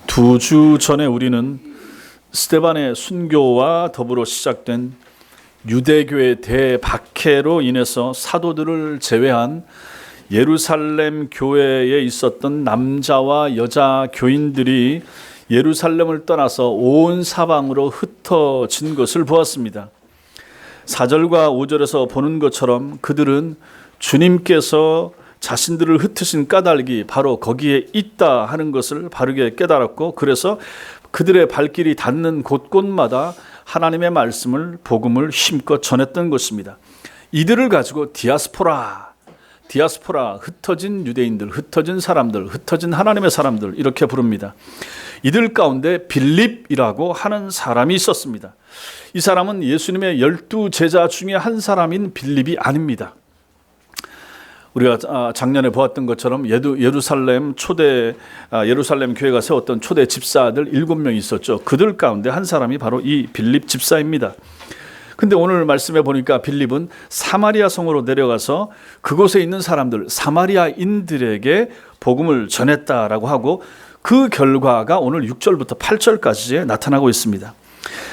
두 주 전에 우리는 스데반의 순교와 더불어 시작된 유대교의 대박해로 인해서 사도들을 제외한 예루살렘 교회에 있었던 남자와 여자 교인들이 예루살렘을 떠나서 온 사방으로 흩어진 것을 보았습니다. 4절과 5절에서 보는 것처럼 그들은 주님께서 자신들을 흩으신 까닭이 바로 거기에 있다 하는 것을 바르게 깨달았고, 그래서 그들의 발길이 닿는 곳곳마다 하나님의 말씀을, 복음을 힘껏 전했던 것입니다. 이들을 가지고 디아스포라, 흩어진 유대인들, 흩어진 사람들, 흩어진 하나님의 사람들 이렇게 부릅니다. 이들 가운데 빌립이라고 하는 사람이 있었습니다. 이 사람은 예수님의 12 제자 중에 한 사람인 빌립이 아닙니다. 우리가 작년에 보았던 것처럼 예루살렘 교회가 세웠던 초대 집사들 7명 있었죠. 그들 가운데 한 사람이 바로 이 빌립 집사입니다. 근데 오늘 말씀해 보니까 빌립은 사마리아 성으로 내려가서 그곳에 있는 사람들, 사마리아인들에게 복음을 전했다라고 하고, 그 결과가 오늘 6절부터 8절까지에 나타나고 있습니다.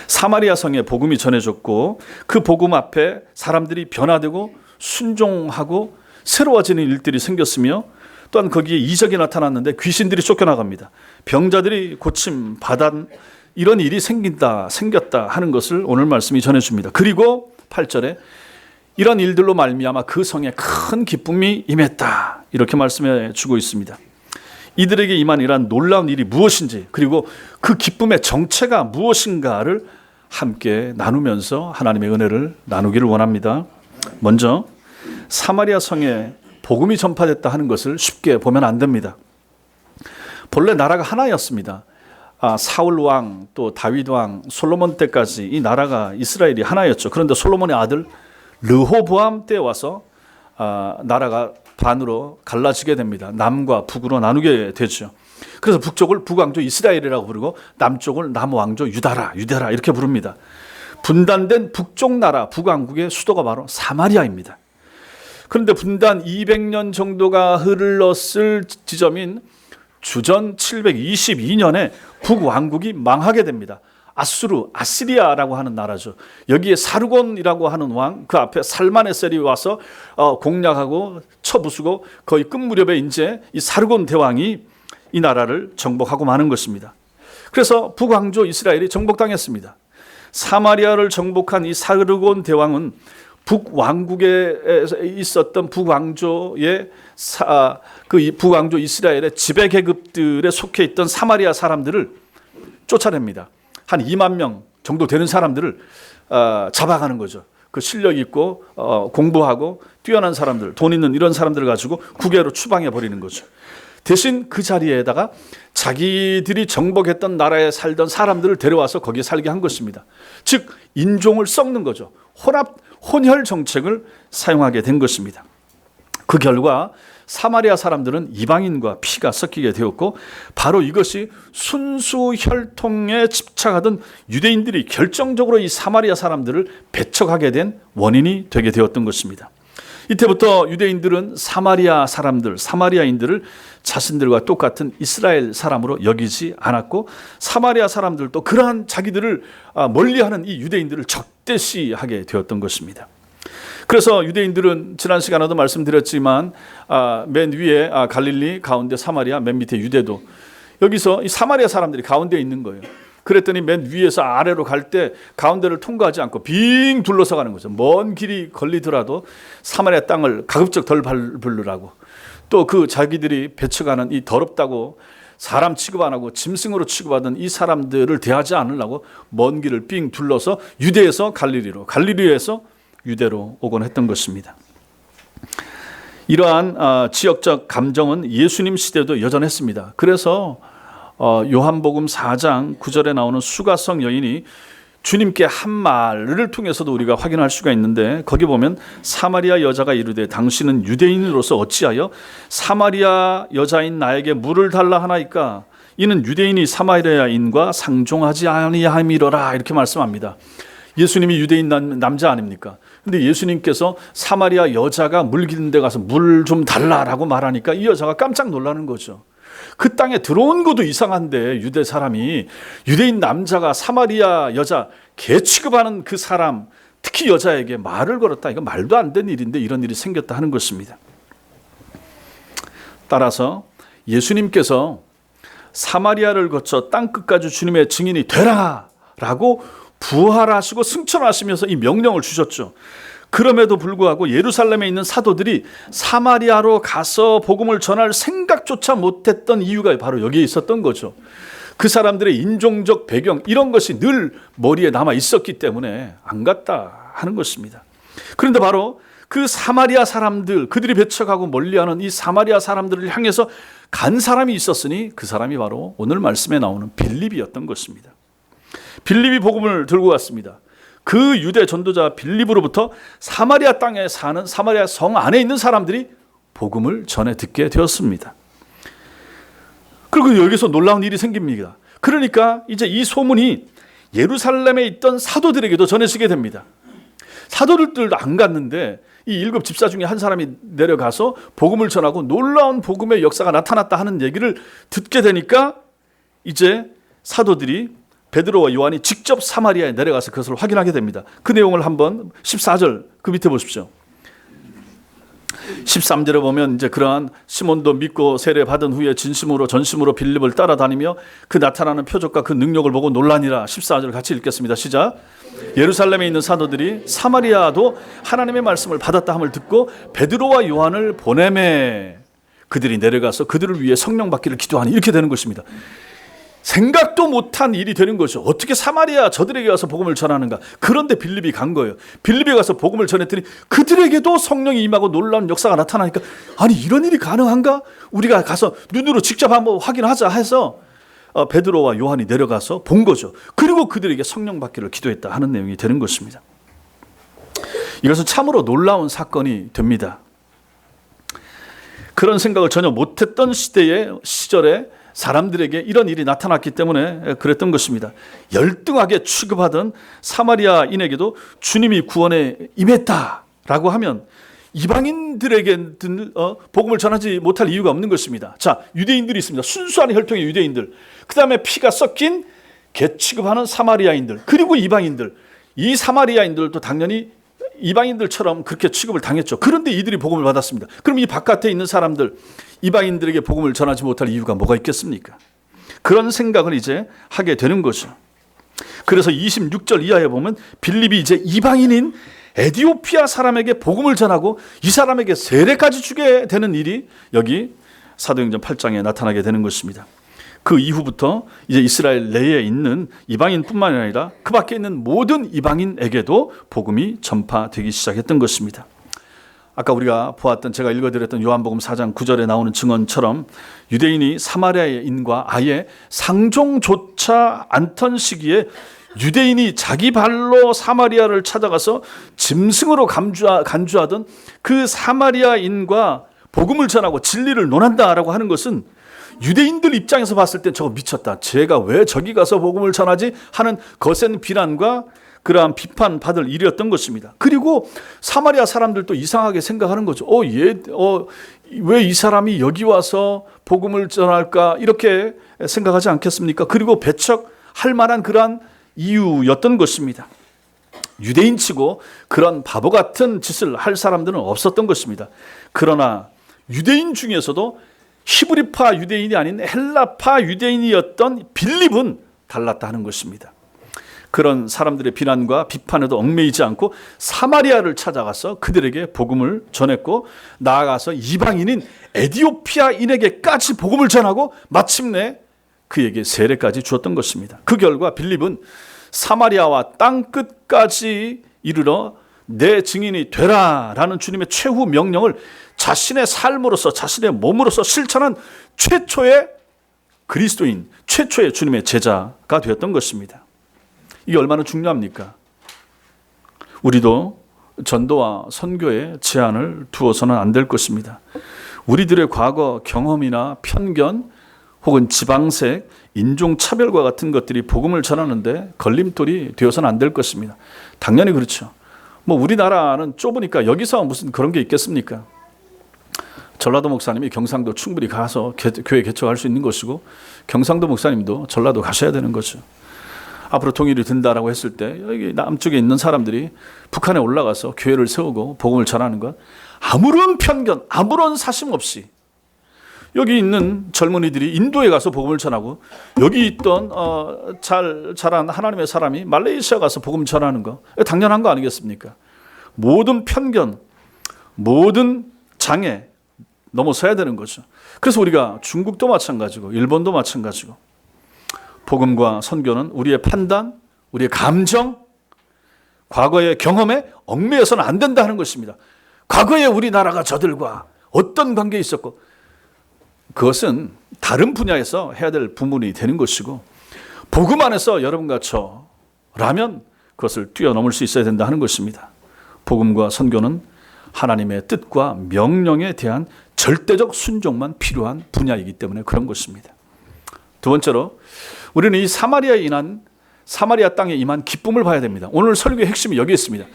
사마리아 성에 복음이 전해졌고, 그 복음 앞에 사람들이 변화되고 순종하고 새로워지는 일들이 생겼으며, 또한 거기에 이적이 나타났는데 귀신들이 쫓겨나갑니다. 병자들이 고침 받은 이런 일이 생겼다 하는 것을 오늘 말씀이 전해줍니다. 그리고 8절에 이런 일들로 말미암아 그 성에 큰 기쁨이 임했다 이렇게 말씀해 주고 있습니다. 이들에게 임한 이러한 놀라운 일이 무엇인지, 그리고 그 기쁨의 정체가 무엇인가를 함께 나누면서 하나님의 은혜를 나누기를 원합니다. 먼저 사마리아 성에 복음이 전파됐다 하는 것을 쉽게 보면 안 됩니다. 본래 나라가 하나였습니다. 사울 왕, 또 다윗 왕, 솔로몬 때까지 이 나라가 이스라엘이 하나였죠. 그런데 솔로몬의 아들 르호보암 때 와서 나라가 반으로 갈라지게 됩니다. 남과 북으로 나누게 되죠. 그래서 북쪽을 북왕조 이스라엘이라고 부르고 남쪽을 남왕조 유다라 이렇게 부릅니다. 분단된 북쪽 나라 북왕국의 수도가 바로 사마리아입니다. 그런데 분단 200년 정도가 흘렀을 지점인 주전 722년에 북왕국이 망하게 됩니다. 아시리아라고 하는 나라죠. 여기에 사르곤이라고 하는 왕, 그 앞에 살마네셀이 와서 공략하고 쳐부수고 거의 끝 무렵에 이제 이 사르곤 대왕이 이 나라를 정복하고 마는 것입니다. 그래서 북왕조 이스라엘이 정복당했습니다. 사마리아를 정복한 이 사르곤 대왕은 북왕국에 있었던 북왕조의 그 북왕조 이스라엘의 지배 계급들에 속해 있던 사마리아 사람들을 쫓아냅니다. 한 2만 명 정도 되는 사람들을 잡아가는 거죠. 그 실력 있고 공부하고 뛰어난 사람들, 돈 있는 이런 사람들을 가지고 국외로 추방해 버리는 거죠. 대신 그 자리에다가 자기들이 정복했던 나라에 살던 사람들을 데려와서 거기에 살게 한 것입니다. 즉 인종을 섞는 거죠. 혼혈 정책을 사용하게 된 것입니다. 그 결과 사마리아 사람들은 이방인과 피가 섞이게 되었고, 바로 이것이 순수 혈통에 집착하던 유대인들이 결정적으로 이 사마리아 사람들을 배척하게 된 원인이 되게 되었던 것입니다. 이때부터 유대인들은 사마리아인들을 자신들과 똑같은 이스라엘 사람으로 여기지 않았고, 사마리아 사람들도 그러한 자기들을 멀리하는 이 유대인들을 적대시하게 되었던 것입니다. 그래서 유대인들은 지난 시간에도 말씀드렸지만 맨 위에 갈릴리, 가운데 사마리아, 맨 밑에 유대도, 여기서 이 사마리아 사람들이 가운데에 있는 거예요. 그랬더니 맨 위에서 아래로 갈 때 가운데를 통과하지 않고 빙 둘러서 가는 거죠. 먼 길이 걸리더라도 사마리아 땅을 가급적 덜 밟으려고, 또 그 자기들이 배척하는 이 더럽다고 사람 취급 안 하고 짐승으로 취급하던 이 사람들을 대하지 않으려고 먼 길을 빙 둘러서 유대에서 갈릴리로, 갈릴리에서 유대로 오곤 했던 것입니다. 이러한 지역적 감정은 예수님 시대도 여전했습니다. 그래서 요한복음 4장 9절에 나오는 수가성 여인이 주님께 한 말을 통해서도 우리가 확인할 수가 있는데, 거기 보면 사마리아 여자가 이르되 당신은 유대인으로서 어찌하여 사마리아 여자인 나에게 물을 달라 하나이까? 이는 유대인이 사마리아인과 상종하지 아니함이로라 이렇게 말씀합니다. 예수님이 유대인 남자 아닙니까? 근데 예수님께서 사마리아 여자가 물 기는 데 가서 물 좀 달라라고 말하니까 이 여자가 깜짝 놀라는 거죠. 그 땅에 들어온 것도 이상한데 유대 사람이 유대인 남자가 사마리아 여자 개 취급하는 그 사람, 특히 여자에게 말을 걸었다. 이거 말도 안 되는 일인데 이런 일이 생겼다 하는 것입니다. 따라서 예수님께서 사마리아를 거쳐 땅끝까지 주님의 증인이 되라 라고 부활하시고 승천하시면서 이 명령을 주셨죠. 그럼에도 불구하고 예루살렘에 있는 사도들이 사마리아로 가서 복음을 전할 생각조차 못했던 이유가 바로 여기에 있었던 거죠. 그 사람들의 인종적 배경 이런 것이 늘 머리에 남아 있었기 때문에 안 갔다 하는 것입니다. 그런데 바로 그 사마리아 사람들, 그들이 배척하고 멀리하는 이 사마리아 사람들을 향해서 간 사람이 있었으니 그 사람이 바로 오늘 말씀에 나오는 빌립이었던 것입니다. 빌립이 복음을 들고 왔습니다. 그 유대 전도자 빌립으로부터 사마리아 땅에 사는 사마리아 성 안에 있는 사람들이 복음을 전해 듣게 되었습니다. 그리고 여기서 놀라운 일이 생깁니다. 그러니까 이제 이 소문이 예루살렘에 있던 사도들에게도 전해지게 됩니다. 사도들도 안 갔는데 이 일곱 집사 중에 한 사람이 내려가서 복음을 전하고 놀라운 복음의 역사가 나타났다 하는 얘기를 듣게 되니까 이제 사도들이 베드로와 요한이 직접 사마리아에 내려가서 그것을 확인하게 됩니다. 그 내용을 한번 14절 그 밑에 보십시오. 13절에 보면 이제 그러한 시몬도 믿고 세례 받은 후에 진심으로 전심으로 빌립을 따라다니며 그 나타나는 표적과 그 능력을 보고 놀라니라. 14절 같이 읽겠습니다. 시작. 예루살렘에 있는 사도들이 사마리아도 하나님의 말씀을 받았다 함을 듣고 베드로와 요한을 보내매 그들이 내려가서 그들을 위해 성령 받기를 기도하니 이렇게 되는 것입니다. 생각도 못한 일이 되는 거죠. 어떻게 사마리아 저들에게 가서 복음을 전하는가. 그런데 빌립이 간 거예요. 빌립에 가서 복음을 전했더니 그들에게도 성령이 임하고 놀라운 역사가 나타나니까 아니 이런 일이 가능한가? 우리가 가서 눈으로 직접 한번 확인하자 해서 베드로와 요한이 내려가서 본 거죠. 그리고 그들에게 성령 받기를 기도했다 하는 내용이 되는 것입니다. 이것은 참으로 놀라운 사건이 됩니다. 그런 생각을 전혀 못했던 시절에 사람들에게 이런 일이 나타났기 때문에 그랬던 것입니다. 열등하게 취급하던 사마리아인에게도 주님이 구원에 임했다라고 하면 이방인들에게 복음을 전하지 못할 이유가 없는 것입니다. 자, 유대인들이 있습니다. 순수한 혈통의 유대인들, 그 다음에 피가 섞인 개 취급하는 사마리아인들, 그리고 이방인들. 이 사마리아인들도 당연히 이방인들처럼 그렇게 취급을 당했죠. 그런데 이들이 복음을 받았습니다. 그럼 이 바깥에 있는 사람들, 이방인들에게 복음을 전하지 못할 이유가 뭐가 있겠습니까? 그런 생각을 이제 하게 되는 거죠. 그래서 26절 이하에 보면 빌립이 이제 이방인인 에디오피아 사람에게 복음을 전하고 이 사람에게 세례까지 주게 되는 일이 여기 사도행전 8장에 나타나게 되는 것입니다. 그 이후부터 이제 이스라엘 내에 있는 이방인뿐만 아니라 그 밖에 있는 모든 이방인에게도 복음이 전파되기 시작했던 것입니다. 아까 우리가 보았던 제가 읽어드렸던 요한복음 4장 9절에 나오는 증언처럼 유대인이 사마리아인과 아예 상종조차 않던 시기에 유대인이 자기 발로 사마리아를 찾아가서 짐승으로 간주하던 그 사마리아인과 복음을 전하고 진리를 논한다라고 하는 것은 유대인들 입장에서 봤을 때 저거 미쳤다. 쟤가 왜 저기 가서 복음을 전하지? 하는 거센 비난과 그러한 비판받을 일이었던 것입니다. 그리고 사마리아 사람들도 이상하게 생각하는 거죠. 왜 이 사람이 여기 와서 복음을 전할까? 이렇게 생각하지 않겠습니까? 그리고 배척할 만한 그러한 이유였던 것입니다. 유대인치고 그런 바보 같은 짓을 할 사람들은 없었던 것입니다. 그러나 유대인 중에서도 히브리파 유대인이 아닌 헬라파 유대인이었던 빌립은 달랐다 하는 것입니다. 그런 사람들의 비난과 비판에도 얽매이지 않고 사마리아를 찾아가서 그들에게 복음을 전했고 나아가서 이방인인 에디오피아인에게까지 복음을 전하고 마침내 그에게 세례까지 주었던 것입니다. 그 결과 빌립은 사마리아와 땅끝까지 이르러 내 증인이 되라라는 주님의 최후 명령을 자신의 삶으로서 자신의 몸으로서 실천한 최초의 그리스도인, 최초의 주님의 제자가 되었던 것입니다. 이게 얼마나 중요합니까? 우리도 전도와 선교에 제한을 두어서는 안 될 것입니다. 우리들의 과거 경험이나 편견 혹은 지방색, 인종차별과 같은 것들이 복음을 전하는데 걸림돌이 되어서는 안 될 것입니다. 당연히 그렇죠. 우리나라는 좁으니까 여기서 무슨 그런 게 있겠습니까? 전라도 목사님이 경상도 충분히 가서 교회 개척할 수 있는 것이고, 경상도 목사님도 전라도 가셔야 되는 거죠. 앞으로 통일이 된다라고 했을 때 여기 남쪽에 있는 사람들이 북한에 올라가서 교회를 세우고 복음을 전하는 것, 아무런 편견, 아무런 사심 없이 여기 있는 젊은이들이 인도에 가서 복음을 전하고, 여기 있던 자란 하나님의 사람이 말레이시아 가서 복음 전하는 거 당연한 거 아니겠습니까? 모든 편견, 모든 장애 넘어서야 되는 거죠. 그래서 우리가 중국도 마찬가지고 일본도 마찬가지고, 복음과 선교는 우리의 판단, 우리의 감정, 과거의 경험에 얽매여서는 안 된다는 것입니다. 과거에 우리나라가 저들과 어떤 관계에 있었고, 그것은 다른 분야에서 해야 될 부분이 되는 것이고, 복음 안에서 여러분과 저라면 그것을 뛰어넘을 수 있어야 된다 하는 것입니다. 복음과 선교는 하나님의 뜻과 명령에 대한 절대적 순종만 필요한 분야이기 때문에 그런 것입니다. 두 번째로, 우리는 이 사마리아 땅에 임한 기쁨을 봐야 됩니다. 오늘 설교의 핵심이 여기 있습니다.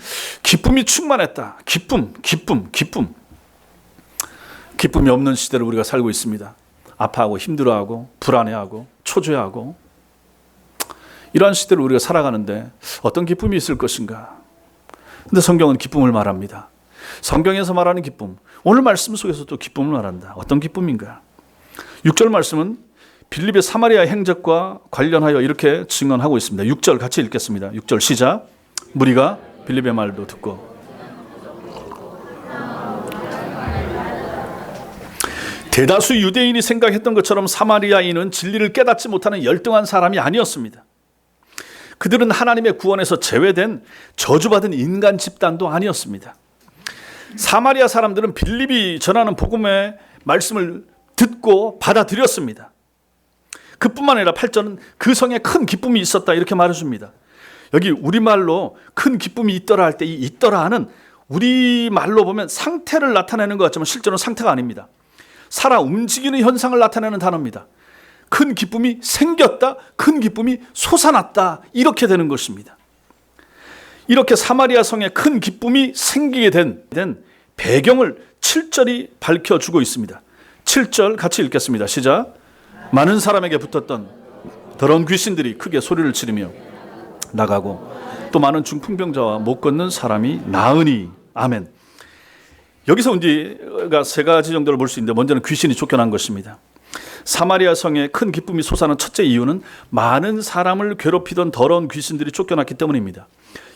기쁨이 충만했다. 기쁨이 없는 시대를 우리가 살고 있습니다. 아파하고 힘들어하고 불안해하고 초조해하고, 이러한 시대를 우리가 살아가는데 어떤 기쁨이 있을 것인가? 근데 성경은 기쁨을 말합니다. 성경에서 말하는 기쁨, 오늘 말씀 속에서도 기쁨을 말한다. 어떤 기쁨인가? 6절 말씀은 빌립의 사마리아 행적과 관련하여 이렇게 증언하고 있습니다. 6절 같이 읽겠습니다. 6절 시작. 무리가 빌립의 말도 듣고, 대다수 유대인이 생각했던 것처럼 사마리아인은 진리를 깨닫지 못하는 열등한 사람이 아니었습니다. 그들은 하나님의 구원에서 제외된 저주받은 인간 집단도 아니었습니다. 사마리아 사람들은 빌립이 전하는 복음의 말씀을 듣고 받아들였습니다. 그뿐만 아니라 8절은 그 성에 큰 기쁨이 있었다 이렇게 말해줍니다. 여기 우리말로 큰 기쁨이 있더라 할 때 이 있더라는 우리말로 보면 상태를 나타내는 것 같지만 실제로는 상태가 아닙니다. 살아 움직이는 현상을 나타내는 단어입니다. 큰 기쁨이 생겼다, 큰 기쁨이 솟아났다, 이렇게 되는 것입니다. 이렇게 사마리아 성에 큰 기쁨이 생기게 된 배경을 7절이 밝혀주고 있습니다. 7절 같이 읽겠습니다. 시작. 많은 사람에게 붙었던 더러운 귀신들이 크게 소리를 지르며 나가고, 또 많은 중풍병자와 못 걷는 사람이 나으니. 아멘. 여기서 우리가 세 가지 정도를 볼 수 있는데, 먼저는 귀신이 쫓겨난 것입니다. 사마리아 성에 큰 기쁨이 솟아난 첫째 이유는 많은 사람을 괴롭히던 더러운 귀신들이 쫓겨났기 때문입니다.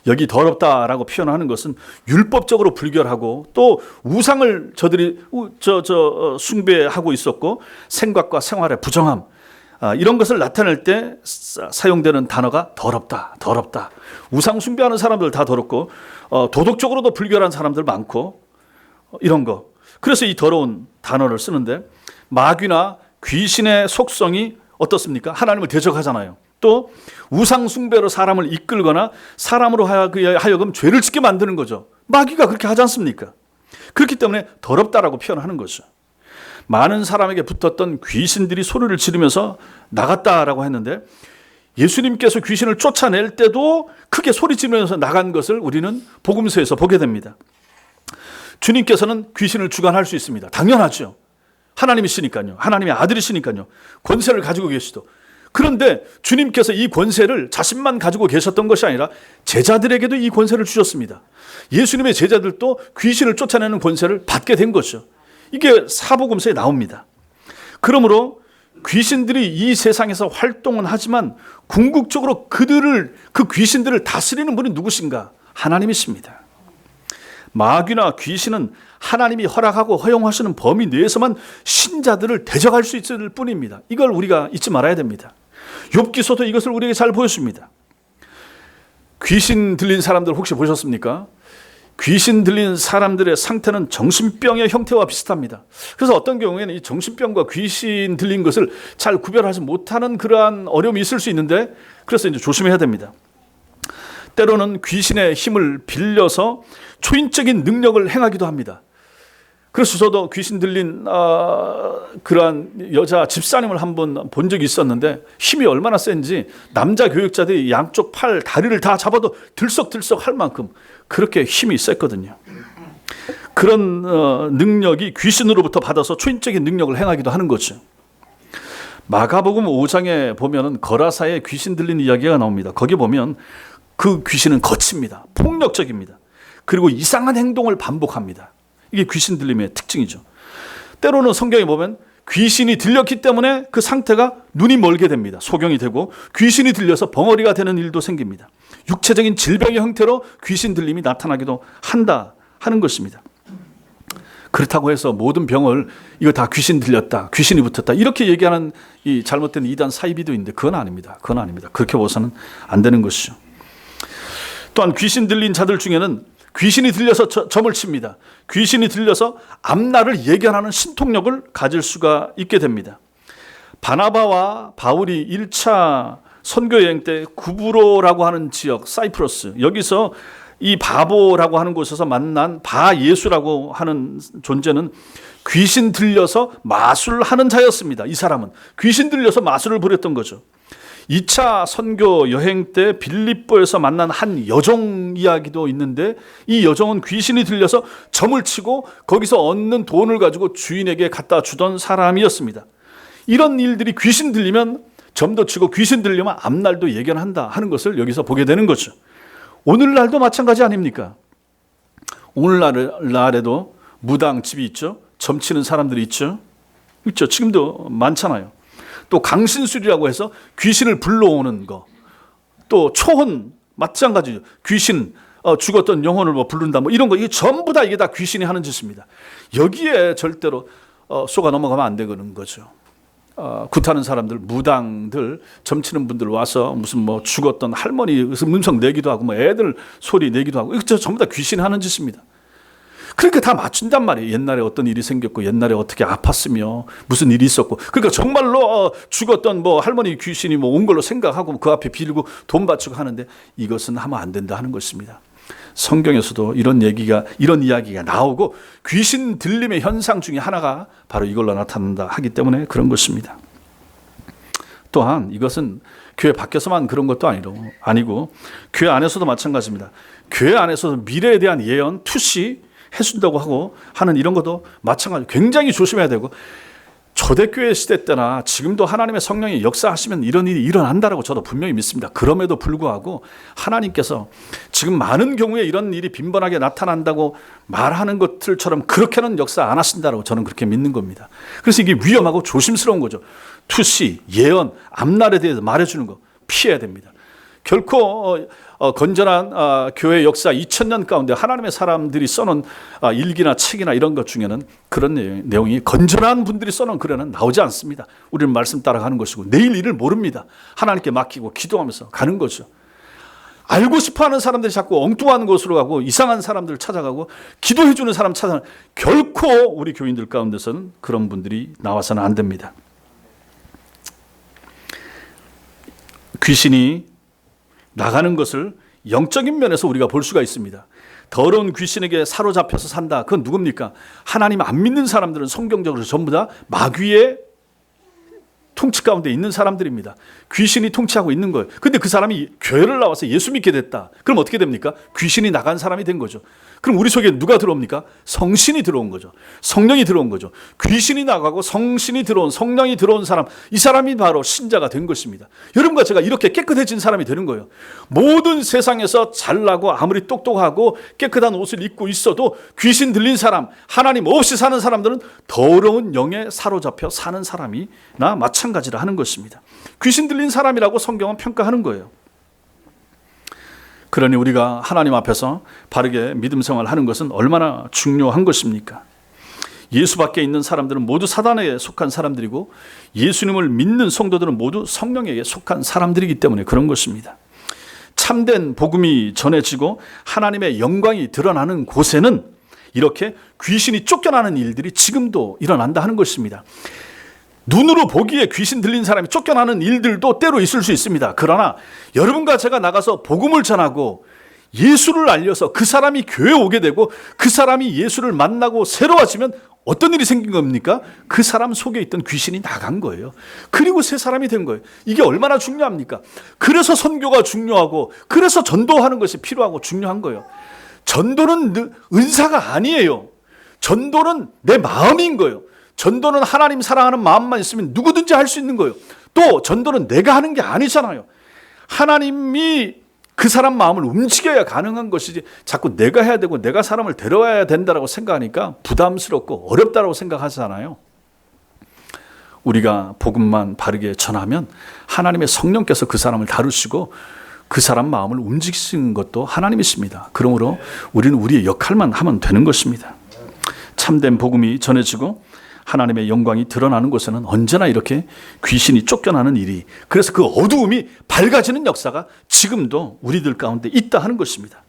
여기 더럽다라고 표현하는 것은 율법적으로 불결하고, 또 우상을 저들이 숭배하고 있었고, 생각과 생활의 부정함, 이런 것을 나타낼 때 사용되는 단어가 더럽다. 우상 숭배하는 사람들 다 더럽고, 도덕적으로도 불결한 사람들 많고, 이런 거. 그래서 이 더러운 단어를 쓰는데, 마귀나 귀신의 속성이 어떻습니까? 하나님을 대적하잖아요. 또 우상 숭배로 사람을 이끌거나 사람으로 하여금 죄를 짓게 만드는 거죠. 마귀가 그렇게 하지 않습니까? 그렇기 때문에 더럽다라고 표현하는 거죠. 많은 사람에게 붙었던 귀신들이 소리를 지르면서 나갔다라고 했는데, 예수님께서 귀신을 쫓아낼 때도 크게 소리 지르면서 나간 것을 우리는 복음서에서 보게 됩니다. 주님께서는 귀신을 주관할 수 있습니다. 당연하죠. 하나님이시니까요. 하나님의 아들이시니까요. 권세를 가지고 계시도. 그런데 주님께서 이 권세를 자신만 가지고 계셨던 것이 아니라 제자들에게도 이 권세를 주셨습니다. 예수님의 제자들도 귀신을 쫓아내는 권세를 받게 된 것이죠. 이게 사복음서에 나옵니다. 그러므로 귀신들이 이 세상에서 활동은 하지만 궁극적으로 그 귀신들을 다스리는 분이 누구신가? 하나님이십니다. 마귀나 귀신은 하나님이 허락하고 허용하시는 범위 내에서만 신자들을 대적할 수 있을 뿐입니다. 이걸 우리가 잊지 말아야 됩니다. 욥기서도 이것을 우리에게 잘 보여줍니다. 귀신 들린 사람들 혹시 보셨습니까? 귀신 들린 사람들의 상태는 정신병의 형태와 비슷합니다. 그래서 어떤 경우에는 이 정신병과 귀신 들린 것을 잘 구별하지 못하는 그러한 어려움이 있을 수 있는데, 그래서 이제 조심해야 됩니다. 때로는 귀신의 힘을 빌려서 초인적인 능력을 행하기도 합니다. 그래서 저도 귀신 들린 그러한 여자 집사님을 한번 본 적이 있었는데, 힘이 얼마나 센지 남자 교육자들이 양쪽 팔, 다리를 다 잡아도 들썩들썩 할 만큼 그렇게 힘이 셌거든요. 그런 능력이 귀신으로부터 받아서 초인적인 능력을 행하기도 하는 거죠. 마가복음 5장에 보면은 거라사에 귀신 들린 이야기가 나옵니다. 거기 보면 그 귀신은 거칩니다. 폭력적입니다. 그리고 이상한 행동을 반복합니다. 이게 귀신 들림의 특징이죠. 때로는 성경에 보면 귀신이 들렸기 때문에 그 상태가 눈이 멀게 됩니다. 소경이 되고 귀신이 들려서 벙어리가 되는 일도 생깁니다. 육체적인 질병의 형태로 귀신 들림이 나타나기도 한다 하는 것입니다. 그렇다고 해서 모든 병을 이거 다 귀신 들렸다, 귀신이 붙었다 이렇게 얘기하는 이 잘못된 이단 사이비도 있는데 그건 아닙니다. 그건 아닙니다. 그렇게 봐서는 안 되는 것이죠. 또한 귀신 들린 자들 중에는 귀신이 들려서 점을 칩니다. 귀신이 들려서 앞날을 예견하는 신통력을 가질 수가 있게 됩니다. 바나바와 바울이 1차 선교여행 때 구브로라고 하는 지역, 사이프러스, 여기서 이 바보라고 하는 곳에서 만난 바예수라고 하는 존재는 귀신 들려서 마술하는 자였습니다. 이 사람은 귀신 들려서 마술을 부렸던 거죠. 2차 선교 여행 때 빌립보에서 만난 한 여종 이야기도 있는데 이 여종은 귀신이 들려서 점을 치고 거기서 얻는 돈을 가지고 주인에게 갖다 주던 사람이었습니다. 이런 일들이 귀신 들리면 점도 치고 귀신 들리면 앞날도 예견한다 하는 것을 여기서 보게 되는 거죠. 오늘날도 마찬가지 아닙니까? 오늘날에도 무당집이 있죠. 점치는 사람들이 있죠. 있죠. 지금도 많잖아요. 또 강신술이라고 해서 귀신을 불러오는 거. 또 초혼 마찬가지죠. 귀신 죽었던 영혼을 뭐 부른다 뭐 이런 거 이게 전부 다 이게 다 귀신이 하는 짓입니다. 여기에 절대로 속아 넘어가면 안 되는 거죠. 굿하는 사람들, 무당들, 점치는 분들 와서 무슨 뭐 죽었던 할머니 음성 내기도 하고 뭐 애들 소리 내기도 하고 이거 전부 다 귀신이 하는 짓입니다. 그러니까 다 맞춘단 말이에요. 옛날에 어떤 일이 생겼고 옛날에 어떻게 아팠으며 무슨 일이 있었고 그러니까 정말로 죽었던 뭐 할머니 귀신이 뭐 온 걸로 생각하고 그 앞에 빌고 돈 바치고 하는데 이것은 하면 안 된다 하는 것입니다. 성경에서도 이런 이야기가 나오고 귀신 들림의 현상 중에 하나가 바로 이걸로 나타난다 하기 때문에 그런 것입니다. 또한 이것은 교회 밖에서만 그런 것도 아니고 교회 안에서도 마찬가지입니다. 교회 안에서도 미래에 대한 예언, 투시 해준다고 하고 하는 이런 것도 마찬가지 굉장히 조심해야 되고 초대교회 시대 때나 지금도 하나님의 성령이 역사하시면 이런 일이 일어난다라고 저도 분명히 믿습니다. 그럼에도 불구하고 하나님께서 지금 많은 경우에 이런 일이 빈번하게 나타난다고 말하는 것들처럼 그렇게는 역사 안 하신다라고 저는 그렇게 믿는 겁니다. 그래서 이게 위험하고 조심스러운 거죠. 투시, 예언, 앞날에 대해서 말해주는 거 피해야 됩니다. 결코 건전한 교회 역사 2000년 가운데 하나님의 사람들이 써놓은 일기나 책이나 이런 것 중에는 그런 내용이 건전한 분들이 써놓은 글에는 나오지 않습니다. 우리는 말씀 따라가는 것이고 내일 일을 모릅니다. 하나님께 맡기고 기도하면서 가는 거죠. 알고 싶어하는 사람들이 자꾸 엉뚱한 곳으로 가고 이상한 사람들을 찾아가고 기도해 주는 사람 찾아가는 결코 우리 교인들 가운데서는 그런 분들이 나와서는 안 됩니다. 귀신이 나가는 것을 영적인 면에서 우리가 볼 수가 있습니다. 더러운 귀신에게 사로잡혀서 산다. 그건 누굽니까? 하나님 안 믿는 사람들은 성경적으로 전부 다 마귀의 통치 가운데 있는 사람들입니다. 귀신이 통치하고 있는 거예요. 근데 그 사람이 교회를 나와서 예수 믿게 됐다. 그럼 어떻게 됩니까? 귀신이 나간 사람이 된 거죠. 그럼 우리 속에 누가 들어옵니까? 성신이 들어온 거죠. 성령이 들어온 거죠. 귀신이 나가고 성신이 들어온, 성령이 들어온 사람, 이 사람이 바로 신자가 된 것입니다. 여러분과 제가 이렇게 깨끗해진 사람이 되는 거예요. 모든 세상에서 잘나고 아무리 똑똑하고 깨끗한 옷을 입고 있어도 귀신 들린 사람, 하나님 없이 사는 사람들은 더러운 영에 사로잡혀 사는 사람이나 마찬가지라 하는 것입니다. 귀신 들린 사람이라고 성경은 평가하는 거예요. 그러니 우리가 하나님 앞에서 바르게 믿음 생활을 하는 것은 얼마나 중요한 것입니까? 예수 밖에 있는 사람들은 모두 사단에게 속한 사람들이고 예수님을 믿는 성도들은 모두 성령에게 속한 사람들이기 때문에 그런 것입니다. 참된 복음이 전해지고 하나님의 영광이 드러나는 곳에는 이렇게 귀신이 쫓겨나는 일들이 지금도 일어난다 하는 것입니다. 눈으로 보기에 귀신 들린 사람이 쫓겨나는 일들도 때로 있을 수 있습니다. 그러나 여러분과 제가 나가서 복음을 전하고 예수를 알려서 그 사람이 교회에 오게 되고 그 사람이 예수를 만나고 새로워지면 어떤 일이 생긴 겁니까? 그 사람 속에 있던 귀신이 나간 거예요. 그리고 새 사람이 된 거예요. 이게 얼마나 중요합니까? 그래서 선교가 중요하고 그래서 전도하는 것이 필요하고 중요한 거예요. 전도는 은사가 아니에요. 전도는 내 마음인 거예요. 전도는 하나님 사랑하는 마음만 있으면 누구든지 할 수 있는 거예요. 또 전도는 내가 하는 게 아니잖아요. 하나님이 그 사람 마음을 움직여야 가능한 것이지 자꾸 내가 해야 되고 내가 사람을 데려와야 된다고 생각하니까 부담스럽고 어렵다고 생각하잖아요. 우리가 복음만 바르게 전하면 하나님의 성령께서 그 사람을 다루시고 그 사람 마음을 움직이시는 것도 하나님이십니다. 그러므로 우리는 우리의 역할만 하면 되는 것입니다. 참된 복음이 전해지고 하나님의 영광이 드러나는 곳에는 언제나 이렇게 귀신이 쫓겨나는 일이, 그래서 그 어두움이 밝아지는 역사가 지금도 우리들 가운데 있다 하는 것입니다.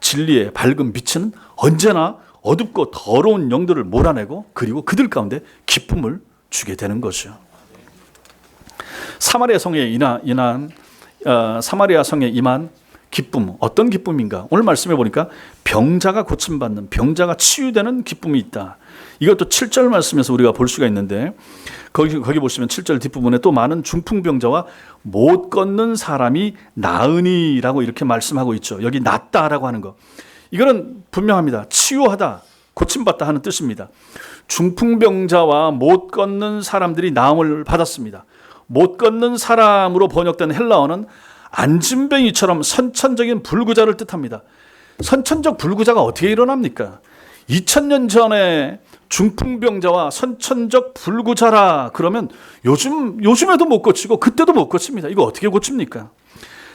진리의 밝은 빛은 언제나 어둡고 더러운 영들을 몰아내고 그리고 그들 가운데 기쁨을 주게 되는 거죠. 사마리아 성에 임한 기쁨, 어떤 기쁨인가? 오늘 말씀해 보니까 병자가 고침받는, 병자가 치유되는 기쁨이 있다. 이것도 7절 말씀에서 우리가 볼 수가 있는데 거기 보시면 7절 뒷부분에 또 많은 중풍병자와 못 걷는 사람이 나으니라고 이렇게 말씀하고 있죠. 여기 낫다라고 하는 거, 이거는 분명합니다. 치유하다, 고침받다 하는 뜻입니다. 중풍병자와 못 걷는 사람들이 나음을 받았습니다. 못 걷는 사람으로 번역된 헬라어는 안진뱅이처럼 선천적인 불구자를 뜻합니다. 선천적 불구자가 어떻게 일어납니까? 2000년 전에 중풍병자와 선천적 불구자라 그러면 요즘에도 못 고치고 그때도 못 고칩니다. 이거 어떻게 고칩니까?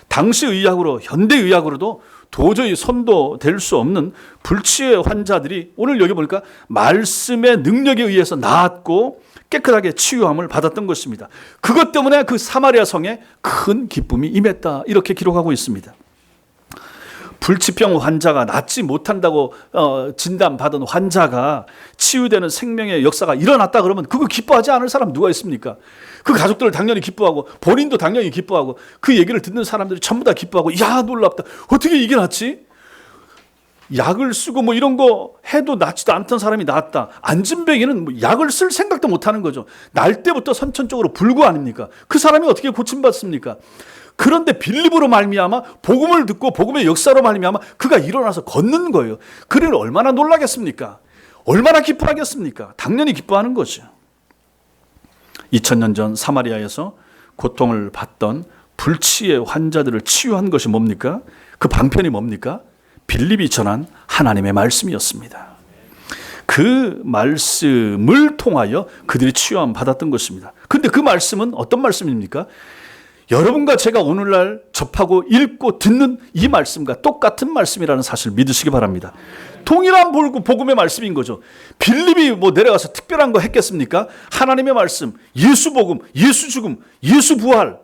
당시 의학으로, 현대 의학으로도 도저히 손도 댈 수 없는 불치의 환자들이 오늘 여기 보니까 말씀의 능력에 의해서 나았고 깨끗하게 치유함을 받았던 것입니다. 그것 때문에 그 사마리아 성에 큰 기쁨이 임했다, 이렇게 기록하고 있습니다. 불치병 환자가 낫지 못한다고 진단받은 환자가 치유되는 생명의 역사가 일어났다 그러면 그거 기뻐하지 않을 사람 누가 있습니까? 그 가족들 당연히 기뻐하고 본인도 당연히 기뻐하고 그 얘기를 듣는 사람들이 전부 다 기뻐하고, 야 놀랍다, 어떻게 이게 낫지? 약을 쓰고 뭐 이런 거 해도 낫지도 않던 사람이 낫다. 안진뱅이는 뭐 약을 쓸 생각도 못 하는 거죠. 날 때부터 선천적으로 불구 아닙니까? 그 사람이 어떻게 고침받습니까? 그런데 빌립으로 말미암아 복음을 듣고 복음의 역사로 말미암아 그가 일어나서 걷는 거예요. 그를 얼마나 놀라겠습니까? 얼마나 기뻐하겠습니까? 당연히 기뻐하는 거죠. 2000년 전 사마리아에서 고통을 받던 불치의 환자들을 치유한 것이 뭡니까? 그 방편이 뭡니까? 빌립이 전한 하나님의 말씀이었습니다. 그 말씀을 통하여 그들이 치유함 받았던 것입니다. 그런데 그 말씀은 어떤 말씀입니까? 여러분과 제가 오늘날 접하고 읽고 듣는 이 말씀과 똑같은 말씀이라는 사실을 믿으시기 바랍니다. 동일한 복음의 말씀인 거죠. 빌립이 뭐 내려가서 특별한 거 했겠습니까? 하나님의 말씀, 예수 복음, 예수 죽음, 예수 부활,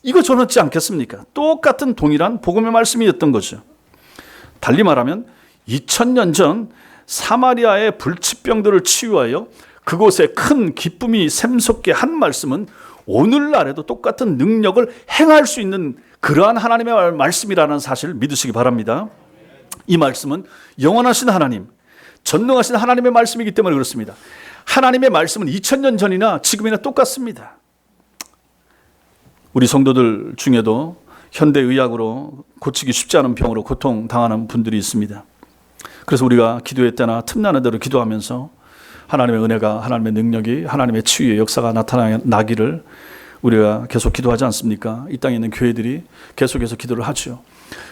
이거 전하지 않겠습니까? 똑같은 동일한 복음의 말씀이었던 거죠. 달리 말하면 2000년 전 사마리아의 불치병들을 치유하여 그곳에 큰 기쁨이 샘솟게 한 말씀은 오늘날에도 똑같은 능력을 행할 수 있는 그러한 하나님의 말씀이라는 사실을 믿으시기 바랍니다. 이 말씀은 영원하신 하나님, 전능하신 하나님의 말씀이기 때문에 그렇습니다. 하나님의 말씀은 2000년 전이나 지금이나 똑같습니다. 우리 성도들 중에도 현대의학으로 고치기 쉽지 않은 병으로 고통당하는 분들이 있습니다. 그래서 우리가 기도의 때나 틈나는 대로 기도하면서 하나님의 은혜가, 하나님의 능력이, 하나님의 치유의 역사가 나타나기를 우리가 계속 기도하지 않습니까? 이 땅에 있는 교회들이 계속해서 기도를 하죠.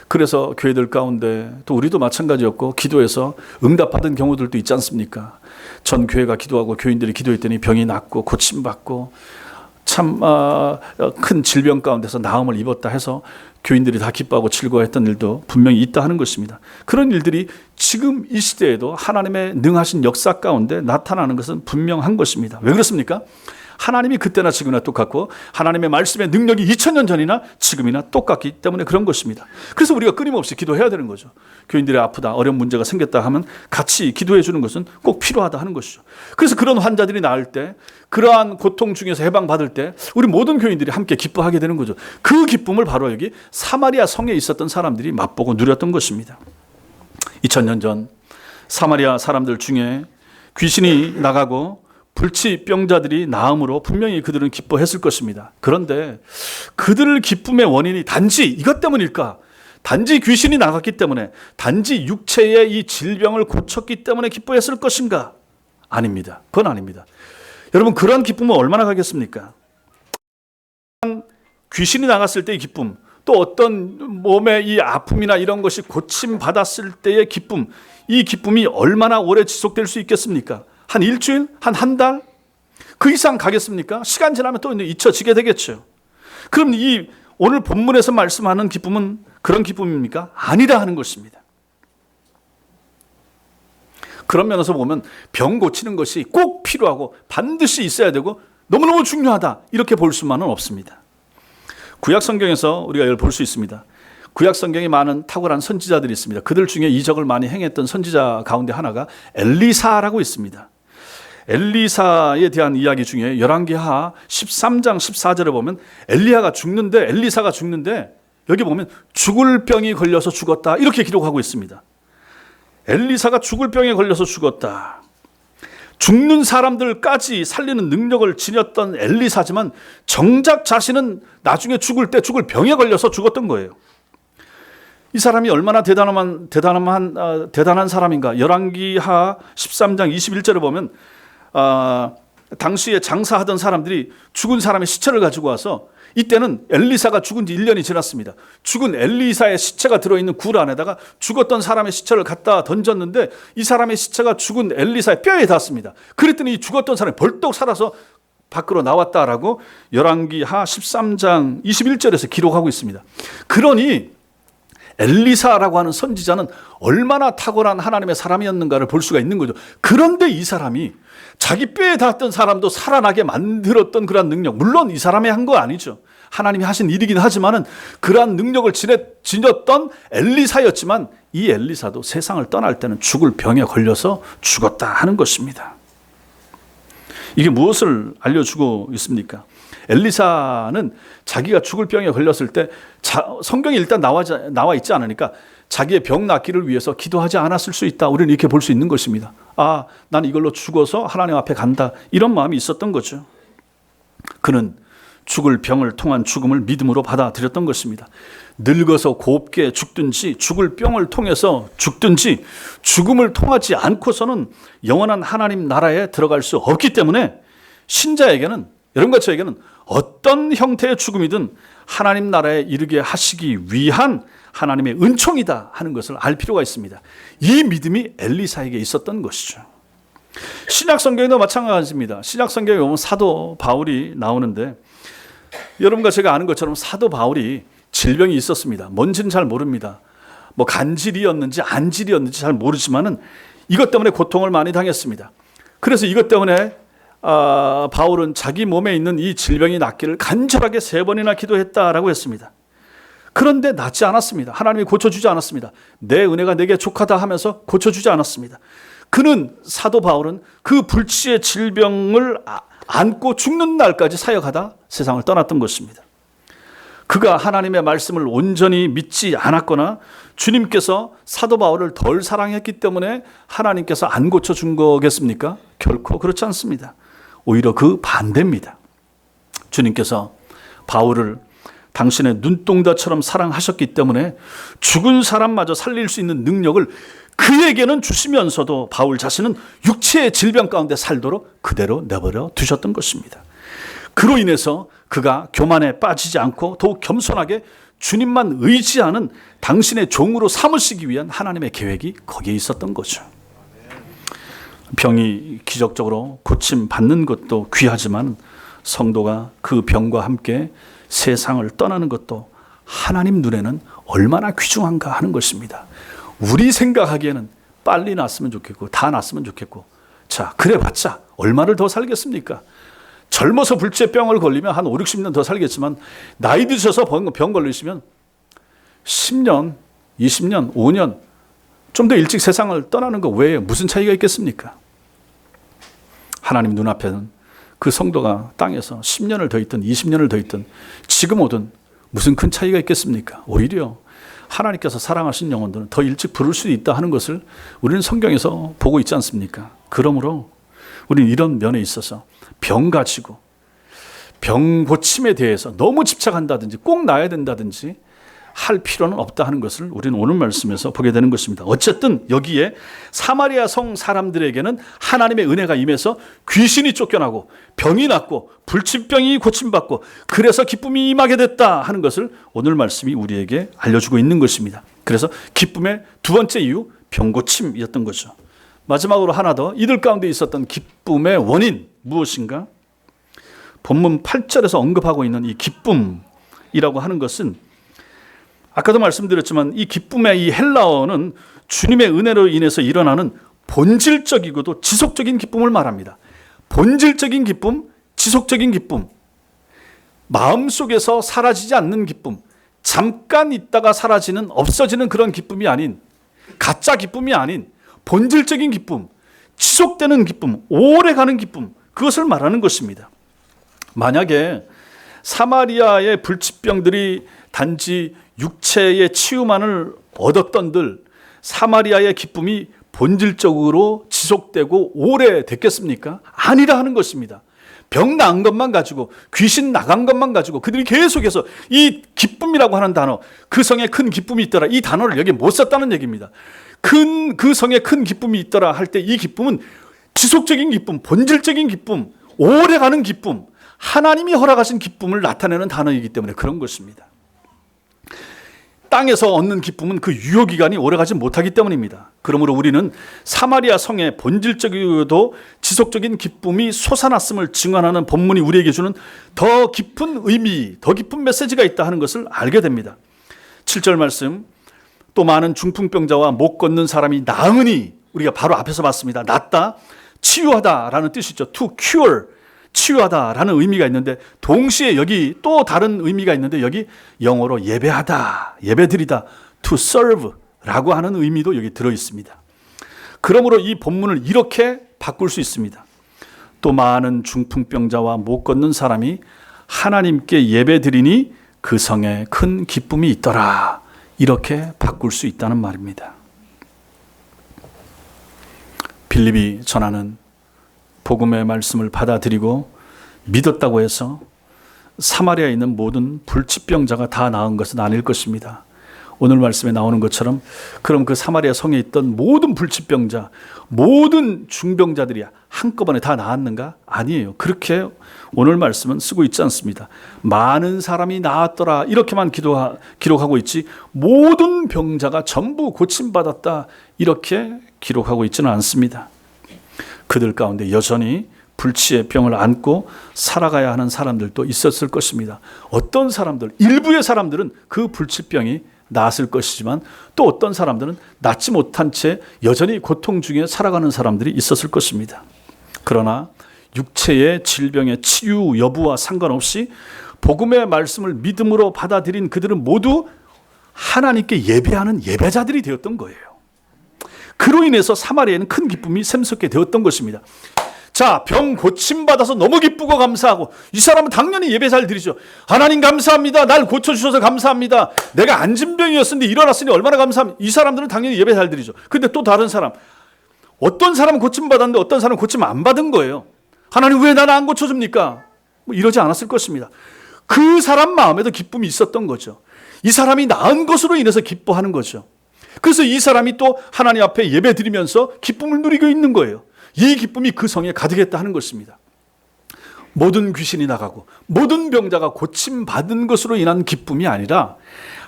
그래서 교회들 가운데 또 우리도 마찬가지였고 기도해서 응답받은 경우들도 있지 않습니까? 전 교회가 기도하고 교인들이 기도했더니 병이 낫고 고침받고 참 큰 질병 가운데서 나음을 입었다 해서 교인들이 다 기뻐하고 즐거워했던 일도 분명히 있다 하는 것입니다. 그런 일들이 지금 이 시대에도 하나님의 능하신 역사 가운데 나타나는 것은 분명한 것입니다. 왜 그렇습니까? 하나님이 그때나 지금이나 똑같고 하나님의 말씀의 능력이 2000년 전이나 지금이나 똑같기 때문에 그런 것입니다. 그래서 우리가 끊임없이 기도해야 되는 거죠. 교인들이 아프다, 어려운 문제가 생겼다 하면 같이 기도해 주는 것은 꼭 필요하다 하는 것이죠. 그래서 그런 환자들이 나을 때, 그러한 고통 중에서 해방받을 때 우리 모든 교인들이 함께 기뻐하게 되는 거죠. 그 기쁨을 바로 여기 사마리아 성에 있었던 사람들이 맛보고 누렸던 것입니다. 2000년 전 사마리아 사람들 중에 귀신이 나가고 불치병자들이 나음으로 분명히 그들은 기뻐했을 것입니다. 그런데 그들 기쁨의 원인이 단지 이것 때문일까? 단지 귀신이 나갔기 때문에, 단지 육체의 이 질병을 고쳤기 때문에 기뻐했을 것인가? 아닙니다. 그건 아닙니다. 여러분, 그런 기쁨은 얼마나 가겠습니까? 귀신이 나갔을 때의 기쁨, 또 어떤 몸의 이 아픔이나 이런 것이 고침받았을 때의 기쁨, 이 기쁨이 얼마나 오래 지속될 수 있겠습니까? 한 일주일? 한 달? 그 이상 가겠습니까? 시간 지나면 또 잊혀지게 되겠죠. 그럼 이 오늘 본문에서 말씀하는 기쁨은 그런 기쁨입니까? 아니라 하는 것입니다. 그런 면에서 보면 병 고치는 것이 꼭 필요하고 반드시 있어야 되고 너무너무 중요하다, 이렇게 볼 수만은 없습니다. 구약 성경에서 우리가 이걸 볼 수 있습니다. 구약 성경에 많은 탁월한 선지자들이 있습니다. 그들 중에 이적을 많이 행했던 선지자 가운데 하나가 엘리사라고 있습니다. 엘리사에 대한 이야기 중에 열왕기하 13장 14절에 보면 엘리사가 죽는데 여기 보면 죽을 병이 걸려서 죽었다, 이렇게 기록하고 있습니다. 엘리사가 죽을 병에 걸려서 죽었다. 죽는 사람들까지 살리는 능력을 지녔던 엘리사지만 정작 자신은 나중에 죽을 때 죽을 병에 걸려서 죽었던 거예요. 이 사람이 얼마나 대단한 사람인가. 열왕기하 13장 21절에 보면 당시에 장사하던 사람들이 죽은 사람의 시체를 가지고 와서, 이때는 엘리사가 죽은 지 1년이 지났습니다. 죽은 엘리사의 시체가 들어있는 굴 안에다가 죽었던 사람의 시체를 갖다 던졌는데 이 사람의 시체가 죽은 엘리사의 뼈에 닿았습니다. 그랬더니 죽었던 사람이 벌떡 살아서 밖으로 나왔다라고 열왕기하 13장 21절에서 기록하고 있습니다. 그러니 엘리사라고 하는 선지자는 얼마나 탁월한 하나님의 사람이었는가를 볼 수가 있는 거죠. 그런데 이 사람이 자기 뼈에 닿았던 사람도 살아나게 만들었던 그러한 능력, 물론 이 사람이 한 거 아니죠. 하나님이 하신 일이긴 하지만은 그러한 능력을 지녔던 엘리사였지만 이 엘리사도 세상을 떠날 때는 죽을 병에 걸려서 죽었다 하는 것입니다. 이게 무엇을 알려주고 있습니까? 엘리사는 자기가 죽을 병에 걸렸을 때 성경에 일단 나와 있지 않으니까 자기의 병 낫기를 위해서 기도하지 않았을 수 있다, 우리는 이렇게 볼 수 있는 것입니다. 난 이걸로 죽어서 하나님 앞에 간다, 이런 마음이 있었던 거죠. 그는 죽을 병을 통한 죽음을 믿음으로 받아들였던 것입니다. 늙어서 곱게 죽든지 죽을 병을 통해서 죽든지 죽음을 통하지 않고서는 영원한 하나님 나라에 들어갈 수 없기 때문에 신자에게는, 여러분과 저에게는 어떤 형태의 죽음이든 하나님 나라에 이르게 하시기 위한 하나님의 은총이다 하는 것을 알 필요가 있습니다. 이 믿음이 엘리사에게 있었던 것이죠. 신약 성경에도 마찬가지입니다. 신약 성경에 보면 사도 바울이 나오는데, 여러분과 제가 아는 것처럼 사도 바울이 질병이 있었습니다. 뭔지는 잘 모릅니다. 뭐 간질이었는지 안질이었는지 잘 모르지만은 이것 때문에 고통을 많이 당했습니다. 그래서 이것 때문에 바울은 자기 몸에 있는 이 질병이 낫기를 간절하게 3번이나 기도했다라고 했습니다. 그런데 낫지 않았습니다. 하나님이 고쳐주지 않았습니다. 내 은혜가 내게 족하다 하면서 고쳐주지 않았습니다. 사도 바울은 그 불치의 질병을 안고 죽는 날까지 사역하다 세상을 떠났던 것입니다. 그가 하나님의 말씀을 온전히 믿지 않았거나 주님께서 사도 바울을 덜 사랑했기 때문에 하나님께서 안 고쳐준 거겠습니까? 결코 그렇지 않습니다. 오히려 그 반대입니다. 주님께서 바울을 당신의 눈동자처럼 사랑하셨기 때문에 죽은 사람마저 살릴 수 있는 능력을 그에게는 주시면서도 바울 자신은 육체의 질병 가운데 살도록 그대로 내버려 두셨던 것입니다. 그로 인해서 그가 교만에 빠지지 않고 더욱 겸손하게 주님만 의지하는 당신의 종으로 삼으시기 위한 하나님의 계획이 거기에 있었던 거죠. 병이 기적적으로 고침받는 것도 귀하지만 성도가 그 병과 함께 세상을 떠나는 것도 하나님 눈에는 얼마나 귀중한가 하는 것입니다. 우리 생각하기에는 빨리 났으면 좋겠고 다 났으면 좋겠고, 자 그래봤자 얼마를 더 살겠습니까? 젊어서 불치병을 걸리면 한 5, 60년 더 살겠지만 나이 드셔서 병 걸리시면 10년, 20년, 5년 좀 더 일찍 세상을 떠나는 것 외에 무슨 차이가 있겠습니까? 하나님 눈앞에는 그 성도가 땅에서 10년을 더 있든 20년을 더 있든 지금 오든 무슨 큰 차이가 있겠습니까? 오히려 하나님께서 사랑하신 영혼들은 더 일찍 부를 수 있다 하는 것을 우리는 성경에서 보고 있지 않습니까? 그러므로 우리는 이런 면에 있어서 병 가지고 병 고침에 대해서 너무 집착한다든지 꼭 나아야 된다든지 할 필요는 없다 하는 것을 우리는 오늘 말씀에서 보게 되는 것입니다. 어쨌든 여기에 사마리아 성 사람들에게는 하나님의 은혜가 임해서 귀신이 쫓겨나고 병이 낫고 불치병이 고침받고 그래서 기쁨이 임하게 됐다 하는 것을 오늘 말씀이 우리에게 알려주고 있는 것입니다. 그래서 기쁨의 두 번째 이유, 병고침이었던 거죠. 마지막으로 하나 더, 이들 가운데 있었던 기쁨의 원인 무엇인가? 본문 8절에서 언급하고 있는 이 기쁨이라고 하는 것은 아까도 말씀드렸지만 이 기쁨의 이 헬라어는 주님의 은혜로 인해서 일어나는 본질적이고도 지속적인 기쁨을 말합니다. 본질적인 기쁨, 지속적인 기쁨, 마음속에서 사라지지 않는 기쁨, 잠깐 있다가 사라지는 없어지는 그런 기쁨이 아닌, 가짜 기쁨이 아닌 본질적인 기쁨, 지속되는 기쁨, 오래가는 기쁨, 그것을 말하는 것입니다. 만약에 사마리아의 불치병들이 단지 육체의 치유만을 얻었던들 사마리아의 기쁨이 본질적으로 지속되고 오래됐겠습니까? 아니라 하는 것입니다. 병 나은 것만 가지고, 귀신 나간 것만 가지고 그들이 계속해서 이 기쁨이라고 하는 단어, 그 성에 큰 기쁨이 있더라, 이 단어를 여기 못 썼다는 얘기입니다. 그 성에 큰 기쁨이 있더라 할 때 이 기쁨은 지속적인 기쁨, 본질적인 기쁨, 오래가는 기쁨, 하나님이 허락하신 기쁨을 나타내는 단어이기 때문에 그런 것입니다. 땅에서 얻는 기쁨은 그 유효기간이 오래가지 못하기 때문입니다. 그러므로 우리는 사마리아 성의 본질적이고도 지속적인 기쁨이 솟아났음을 증언하는 본문이 우리에게 주는 더 깊은 의미, 더 깊은 메시지가 있다 하는 것을 알게 됩니다. 7절 말씀, 또 많은 중풍병자와 못 걷는 사람이 나으니, 우리가 바로 앞에서 봤습니다. 낫다, 치유하다라는 뜻이죠. to cure, 치유하다라는 의미가 있는데, 동시에 여기 또 다른 의미가 있는데, 여기 영어로 예배하다, 예배드리다, to serve 라고 하는 의미도 여기 들어 있습니다. 그러므로 이 본문을 이렇게 바꿀 수 있습니다. 또 많은 중풍병자와 못 걷는 사람이 하나님께 예배드리니 그 성에 큰 기쁨이 있더라, 이렇게 바꿀 수 있다는 말입니다. 빌립이 전하는 복음의 말씀을 받아들이고 믿었다고 해서 사마리아에 있는 모든 불치병자가 다 나은 것은 아닐 것입니다. 오늘 말씀에 나오는 것처럼 그럼 그 사마리아 성에 있던 모든 불치병자, 모든 중병자들이 한꺼번에 다 나았는가? 아니에요. 그렇게 오늘 말씀은 쓰고 있지 않습니다. 많은 사람이 나았더라 이렇게만 기록하고 있지, 모든 병자가 전부 고침받았다 이렇게 기록하고 있지는 않습니다. 그들 가운데 여전히 불치의 병을 안고 살아가야 하는 사람들도 있었을 것입니다. 어떤 사람들, 일부의 사람들은 그 불치병이 나았을 것이지만 또 어떤 사람들은 낫지 못한 채 여전히 고통 중에 살아가는 사람들이 있었을 것입니다. 그러나 육체의 질병의 치유 여부와 상관없이 복음의 말씀을 믿음으로 받아들인 그들은 모두 하나님께 예배하는 예배자들이 되었던 거예요. 그로 인해서 사마리아에는 큰 기쁨이 샘솟게 되었던 것입니다. 자, 병 고침받아서 너무 기쁘고 감사하고, 이 사람은 당연히 예배 잘 드리죠. 하나님 감사합니다. 날 고쳐주셔서 감사합니다. 내가 안진병이었는데 일어났으니 얼마나 감사합니다. 이 사람들은 당연히 예배 잘 드리죠. 근데 또 다른 사람, 어떤 사람은 고침받았는데 어떤 사람은 고침 안 받은 거예요. 하나님 왜 나는 안 고쳐줍니까? 뭐 이러지 않았을 것입니다. 그 사람 마음에도 기쁨이 있었던 거죠. 이 사람이 나은 것으로 인해서 기뻐하는 거죠. 그래서 이 사람이 또 하나님 앞에 예배 드리면서 기쁨을 누리고 있는 거예요. 이 기쁨이 그 성에 가득했다 하는 것입니다. 모든 귀신이 나가고 모든 병자가 고침받은 것으로 인한 기쁨이 아니라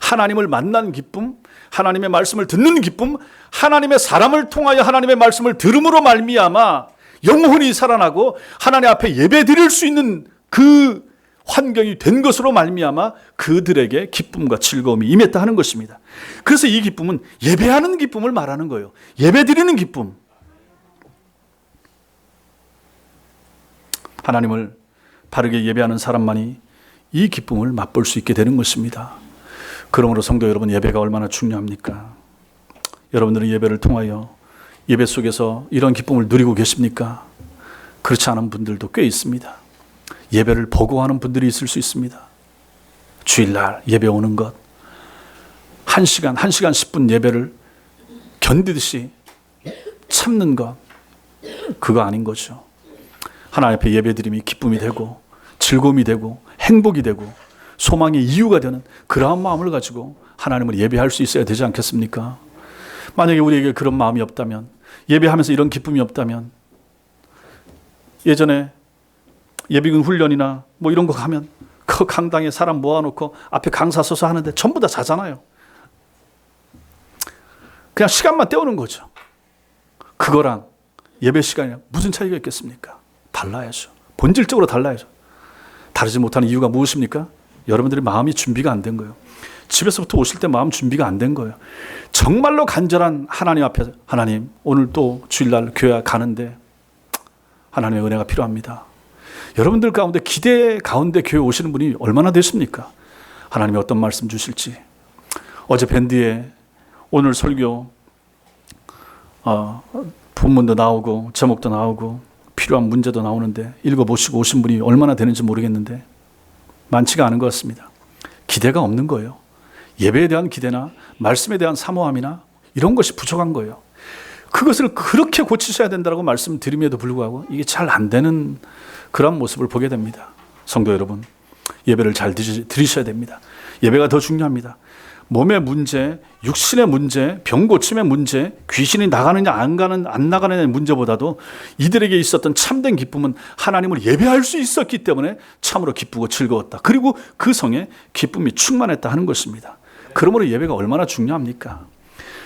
하나님을 만난 기쁨, 하나님의 말씀을 듣는 기쁨, 하나님의 사람을 통하여 하나님의 말씀을 들음으로 말미암아 영혼이 살아나고 하나님 앞에 예배 드릴 수 있는 그 환경이 된 것으로 말미암아 그들에게 기쁨과 즐거움이 임했다 하는 것입니다. 그래서 이 기쁨은 예배하는 기쁨을 말하는 거예요. 예배 드리는 기쁨. 하나님을 바르게 예배하는 사람만이 이 기쁨을 맛볼 수 있게 되는 것입니다. 그러므로 성도 여러분, 예배가 얼마나 중요합니까? 여러분들은 예배를 통하여 예배 속에서 이런 기쁨을 누리고 계십니까? 그렇지 않은 분들도 꽤 있습니다. 예배를 버거워하는 분들이 있을 수 있습니다. 주일날 예배 오는 것, 1시간 10분 예배를 견디듯이 참는 것, 그거 아닌 거죠. 하나님 앞에 예배드림이 기쁨이 되고 즐거움이 되고 행복이 되고 소망의 이유가 되는 그러한 마음을 가지고 하나님을 예배할 수 있어야 되지 않겠습니까? 만약에 우리에게 그런 마음이 없다면, 예배하면서 이런 기쁨이 없다면, 예전에 예비군 훈련이나 뭐 이런 거 가면 그 강당에 사람 모아놓고 앞에 강사 서서 하는데 전부 다 자잖아요. 그냥 시간만 때우는 거죠. 그거랑 예배 시간이랑 무슨 차이가 있겠습니까? 달라야죠. 본질적으로 달라야죠. 다르지 못하는 이유가 무엇입니까? 여러분들의 마음이 준비가 안 된 거예요. 집에서부터 오실 때 마음 준비가 안 된 거예요. 정말로 간절한 하나님 앞에서, 하나님 오늘 또 주일날 교회 가는데 하나님의 은혜가 필요합니다. 여러분들 가운데 기대 가운데 교회 오시는 분이 얼마나 되십니까? 하나님이 어떤 말씀 주실지. 어제 밴드에 오늘 설교 본문도 나오고 제목도 나오고 필요한 문제도 나오는데 읽어보시고 오신 분이 얼마나 되는지 모르겠는데 많지가 않은 것 같습니다. 기대가 없는 거예요. 예배에 대한 기대나 말씀에 대한 사모함이나 이런 것이 부족한 거예요. 그것을 그렇게 고치셔야 된다고 말씀드림에도 불구하고 이게 잘 안 되는 그런 모습을 보게 됩니다. 성도 여러분, 예배를 잘 드리셔야 됩니다. 예배가 더 중요합니다. 몸의 문제, 육신의 문제, 병 고침의 문제, 귀신이 나가느냐 안 나가느냐의 문제보다도 이들에게 있었던 참된 기쁨은 하나님을 예배할 수 있었기 때문에 참으로 기쁘고 즐거웠다. 그리고 그 성에 기쁨이 충만했다 하는 것입니다. 그러므로 예배가 얼마나 중요합니까?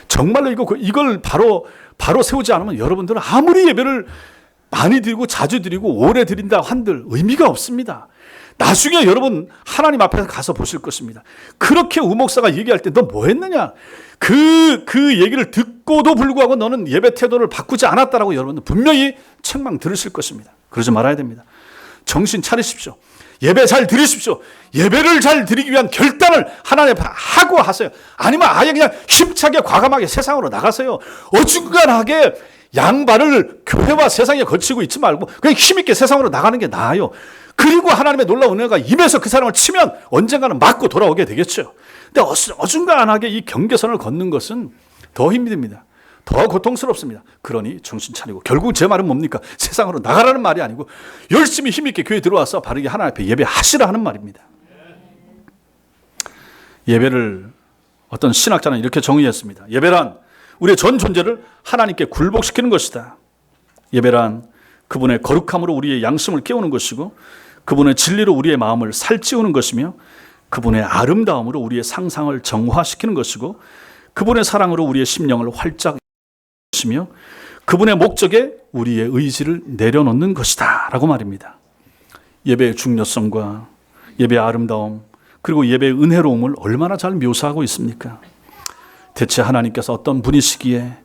정말로 이걸 바로 세우지 않으면 여러분들은 아무리 예배를 많이 드리고 자주 드리고 오래 드린다 한들 의미가 없습니다. 나중에 여러분 하나님 앞에서 가서 보실 것입니다. 그렇게 우목사가 얘기할 때 너 뭐 했느냐? 그 얘기를 듣고도 불구하고 너는 예배 태도를 바꾸지 않았다라고 여러분은 분명히 책망 들으실 것입니다. 그러지 말아야 됩니다. 정신 차리십시오. 예배 잘 드리십시오. 예배를 잘 드리기 위한 결단을 하나님 앞에 하고 하세요. 아니면 아예 그냥 힘차게 과감하게 세상으로 나가세요. 어중간하게 양발을 교회와 세상에 거치고 있지 말고 그냥 힘있게 세상으로 나가는 게 나아요. 그리고 하나님의 놀라운 은혜가 임해서 그 사람을 치면 언젠가는 맞고 돌아오게 되겠죠. 근데 어중간하게 이 경계선을 걷는 것은 더 힘듭니다. 더 고통스럽습니다. 그러니 정신 차리고, 결국 제 말은 뭡니까? 세상으로 나가라는 말이 아니고 열심히 힘있게 교회에 들어와서 바르게 하나님 앞에 예배하시라 하는 말입니다. 예배를 어떤 신학자는 이렇게 정의했습니다. 예배란 우리의 전 존재를 하나님께 굴복시키는 것이다. 예배란 그분의 거룩함으로 우리의 양심을 깨우는 것이고, 그분의 진리로 우리의 마음을 살찌우는 것이며, 그분의 아름다움으로 우리의 상상을 정화시키는 것이고, 그분의 사랑으로 우리의 심령을 활짝 것이며, 그분의 목적에 우리의 의지를 내려놓는 것이다 라고 말입니다. 예배의 중요성과 예배의 아름다움, 그리고 예배의 은혜로움을 얼마나 잘 묘사하고 있습니까? 대체 하나님께서 어떤 분이시기에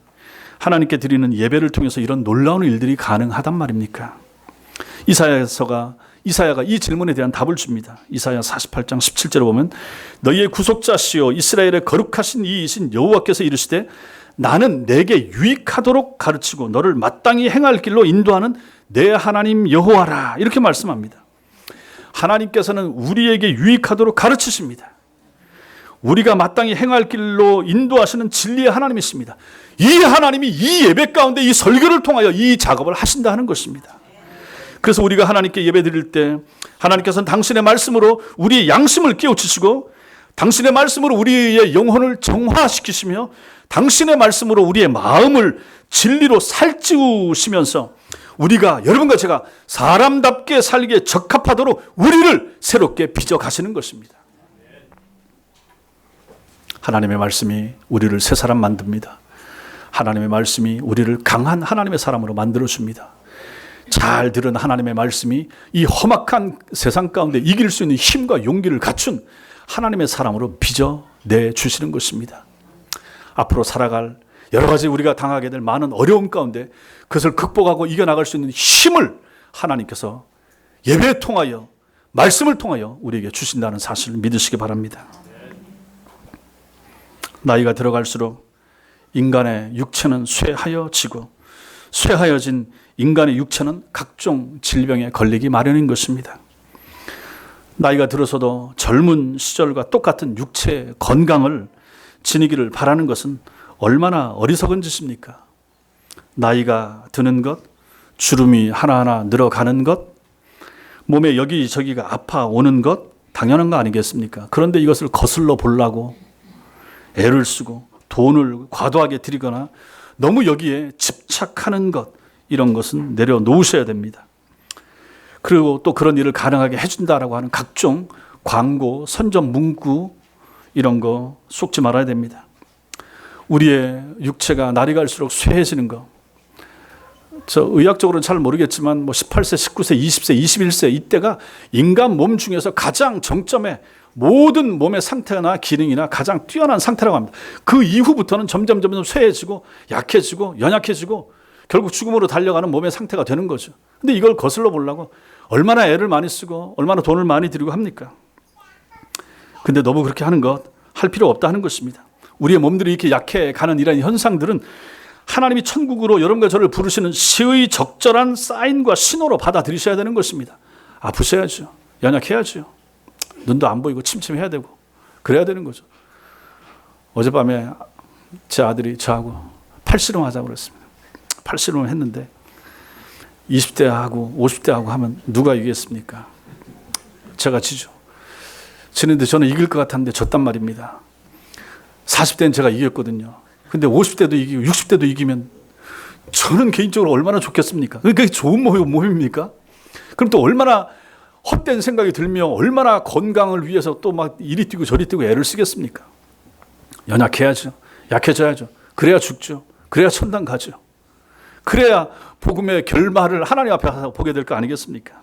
하나님께 드리는 예배를 통해서 이런 놀라운 일들이 가능하단 말입니까? 이사야가 이 질문에 대한 답을 줍니다. 이사야 48장 17절에 보면 너희의 구속자시요 이스라엘의 거룩하신 이이신 여호와께서 이르시되 나는 내게 유익하도록 가르치고 너를 마땅히 행할 길로 인도하는 내 하나님 여호와라, 이렇게 말씀합니다. 하나님께서는 우리에게 유익하도록 가르치십니다. 우리가 마땅히 행할 길로 인도하시는 진리의 하나님이십니다. 이 하나님이 이 예배 가운데 이 설교를 통하여 이 작업을 하신다 하는 것입니다. 그래서 우리가 하나님께 예배 드릴 때 하나님께서는 당신의 말씀으로 우리의 양심을 깨우치시고, 당신의 말씀으로 우리의 영혼을 정화시키시며, 당신의 말씀으로 우리의 마음을 진리로 살찌우시면서 우리가, 여러분과 제가 사람답게 살기에 적합하도록 우리를 새롭게 빚어 가시는 것입니다. 하나님의 말씀이 우리를 새 사람 만듭니다. 하나님의 말씀이 우리를 강한 하나님의 사람으로 만들어줍니다. 잘 들은 하나님의 말씀이 이 험악한 세상 가운데 이길 수 있는 힘과 용기를 갖춘 하나님의 사람으로 빚어내 주시는 것입니다. 앞으로 살아갈 여러 가지 우리가 당하게 될 많은 어려움 가운데 그것을 극복하고 이겨나갈 수 있는 힘을 하나님께서 예배를 통하여, 말씀을 통하여 우리에게 주신다는 사실을 믿으시기 바랍니다. 나이가 들어갈수록 인간의 육체는 쇠하여지고, 쇠하여진 인간의 육체는 각종 질병에 걸리기 마련인 것입니다. 나이가 들어서도 젊은 시절과 똑같은 육체의 건강을 지니기를 바라는 것은 얼마나 어리석은 짓입니까? 나이가 드는 것, 주름이 하나하나 늘어가는 것, 몸에 여기저기가 아파오는 것, 당연한 거 아니겠습니까? 그런데 이것을 거슬러 보려고 애를 쓰고 돈을 과도하게 들이거나 너무 여기에 집착하는 것, 이런 것은 내려놓으셔야 됩니다. 그리고 또 그런 일을 가능하게 해준다라고 하는 각종 광고, 선전 문구 이런 거 속지 말아야 됩니다. 우리의 육체가 날이 갈수록 쇠해지는 거, 저 의학적으로는 잘 모르겠지만 18세, 19세, 20세, 21세 이때가 인간 몸 중에서 가장 정점에 모든 몸의 상태나 기능이나 가장 뛰어난 상태라고 합니다. 그 이후부터는 점점 쇠해지고 약해지고 연약해지고 결국 죽음으로 달려가는 몸의 상태가 되는 거죠. 근데 이걸 거슬러 보려고 얼마나 애를 많이 쓰고 얼마나 돈을 많이 들이고 합니까? 근데 너무 그렇게 하는 것 할 필요 없다 하는 것입니다. 우리의 몸들이 이렇게 약해가는 이런 현상들은 하나님이 천국으로 여러분과 저를 부르시는 시의 적절한 사인과 신호로 받아들이셔야 되는 것입니다. 아프셔야죠. 연약해야죠. 눈도 안 보이고 침침해야 되고 그래야 되는 거죠. 어젯밤에 제 아들이 저하고 팔씨름 하자고 그랬습니다. 팔씨름을 했는데 20대하고 50대하고 하면 누가 이기겠습니까? 제가 지죠. 지는데 저는 이길 것 같았는데 졌단 말입니다. 40대는 제가 이겼거든요. 근데 50대도 이기고 60대도 이기면 저는 개인적으로 얼마나 좋겠습니까? 그게 좋은 몸입니까? 그럼 또 얼마나 헛된 생각이 들며 얼마나 건강을 위해서 또 막 이리 뛰고 저리 뛰고 애를 쓰겠습니까? 연약해야죠. 약해져야죠. 그래야 죽죠. 그래야 천당 가죠. 그래야 복음의 결말을 하나님 앞에 보게 될 거 아니겠습니까?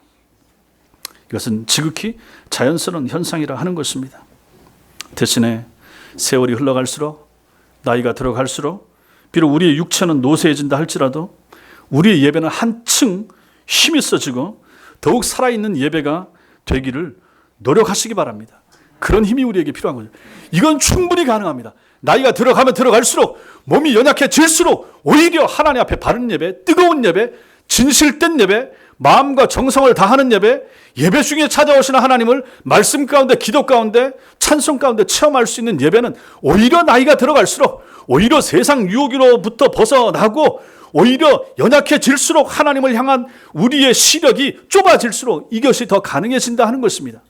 이것은 지극히 자연스러운 현상이라 하는 것입니다. 대신에 세월이 흘러갈수록 나이가 들어갈수록 비록 우리의 육체는 노쇠해진다 할지라도 우리의 예배는 한층 힘이 있어지고 더욱 살아있는 예배가 되기를 노력하시기 바랍니다. 그런 힘이 우리에게 필요한 거죠. 이건 충분히 가능합니다. 나이가 들어가면 들어갈수록 몸이 연약해질수록 오히려 하나님 앞에 바른 예배, 뜨거운 예배, 진실된 예배, 마음과 정성을 다하는 예배, 예배 중에 찾아오시는 하나님을 말씀 가운데, 기도 가운데, 찬송 가운데 체험할 수 있는 예배는 오히려 나이가 들어갈수록 오히려 세상 유혹으로부터 벗어나고 오히려 연약해질수록 하나님을 향한 우리의 시력이 좁아질수록 이것이 더 가능해진다 하는 것입니다.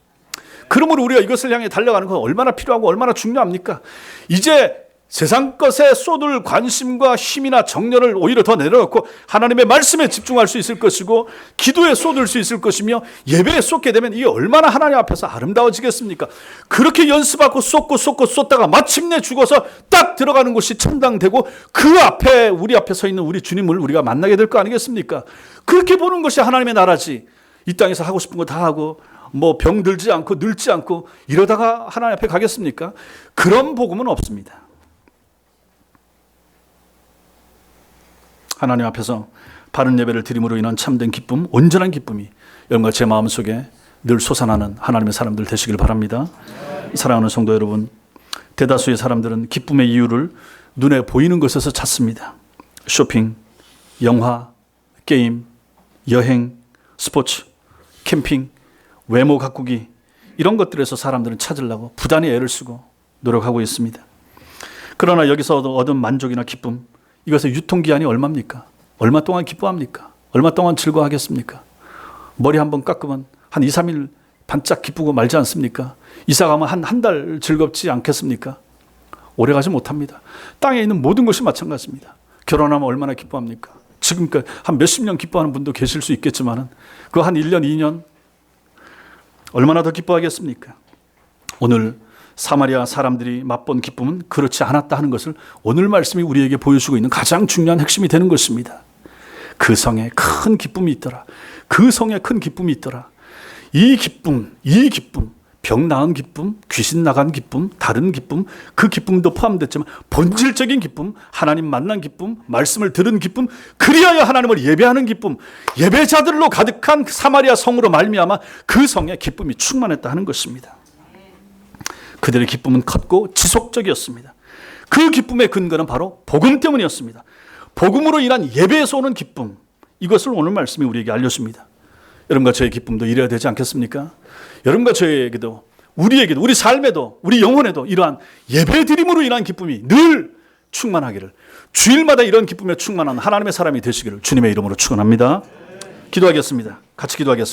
그러므로 우리가 이것을 향해 달려가는 건 얼마나 필요하고 얼마나 중요합니까? 이제 세상 것에 쏟을 관심과 힘이나 정열을 오히려 더 내려놓고 하나님의 말씀에 집중할 수 있을 것이고 기도에 쏟을 수 있을 것이며 예배에 쏟게 되면 이게 얼마나 하나님 앞에서 아름다워지겠습니까? 그렇게 연습하고 쏟다가 마침내 죽어서 딱 들어가는 곳이 천당되고 그 앞에 우리 앞에 서 있는 우리 주님을 우리가 만나게 될 거 아니겠습니까? 그렇게 보는 것이 하나님의 나라지. 이 땅에서 하고 싶은 거 다 하고 병 들지 않고 늙지 않고 이러다가 하나님 앞에 가겠습니까? 그런 복음은 없습니다. 하나님 앞에서 바른 예배를 드림으로 인한 참된 기쁨, 온전한 기쁨이 여러분과 제 마음속에 늘 솟아나는 하나님의 사람들 되시길 바랍니다. 사랑하는 성도 여러분, 대다수의 사람들은 기쁨의 이유를 눈에 보이는 것에서 찾습니다. 쇼핑, 영화, 게임, 여행, 스포츠, 캠핑, 외모 가꾸기 이런 것들에서 사람들은 찾으려고 부단히 애를 쓰고 노력하고 있습니다. 그러나 여기서 얻은 만족이나 기쁨, 이것의 유통기한이 얼마입니까? 얼마 동안 기뻐합니까? 얼마 동안 즐거워하겠습니까? 머리 한번 깎으면 한 2, 3일 반짝 기쁘고 말지 않습니까? 이사 가면 한 달 즐겁지 않겠습니까? 오래 가지 못합니다. 땅에 있는 모든 것이 마찬가지입니다. 결혼하면 얼마나 기뻐합니까? 지금까지 한 몇십 년 기뻐하는 분도 계실 수 있겠지만 그 한 1년, 2년 얼마나 더 기뻐하겠습니까? 오늘 사마리아 사람들이 맛본 기쁨은 그렇지 않았다 하는 것을 오늘 말씀이 우리에게 보여주고 있는 가장 중요한 핵심이 되는 것입니다. 그 성에 큰 기쁨이 있더라. 그 성에 큰 기쁨이 있더라. 이 기쁨, 병 나은 기쁨, 귀신 나간 기쁨, 다른 기쁨, 그 기쁨도 포함됐지만 본질적인 기쁨, 하나님 만난 기쁨, 말씀을 들은 기쁨, 그리하여 하나님을 예배하는 기쁨, 예배자들로 가득한 사마리아 성으로 말미암아 그 성에 기쁨이 충만했다 하는 것입니다. 그들의 기쁨은 컸고 지속적이었습니다. 그 기쁨의 근거는 바로 복음 때문이었습니다. 복음으로 인한 예배에서 오는 기쁨, 이것을 오늘 말씀이 우리에게 알려줍니다. 여러분과 저의 기쁨도 이래야 되지 않겠습니까? 여러분과 저에게도, 우리에게도, 우리 삶에도, 우리 영혼에도 이러한 예배드림으로 인한 기쁨이 늘 충만하기를, 주일마다 이런 기쁨에 충만한 하나님의 사람이 되시기를 주님의 이름으로 축원합니다. 기도하겠습니다. 같이 기도하겠습니다.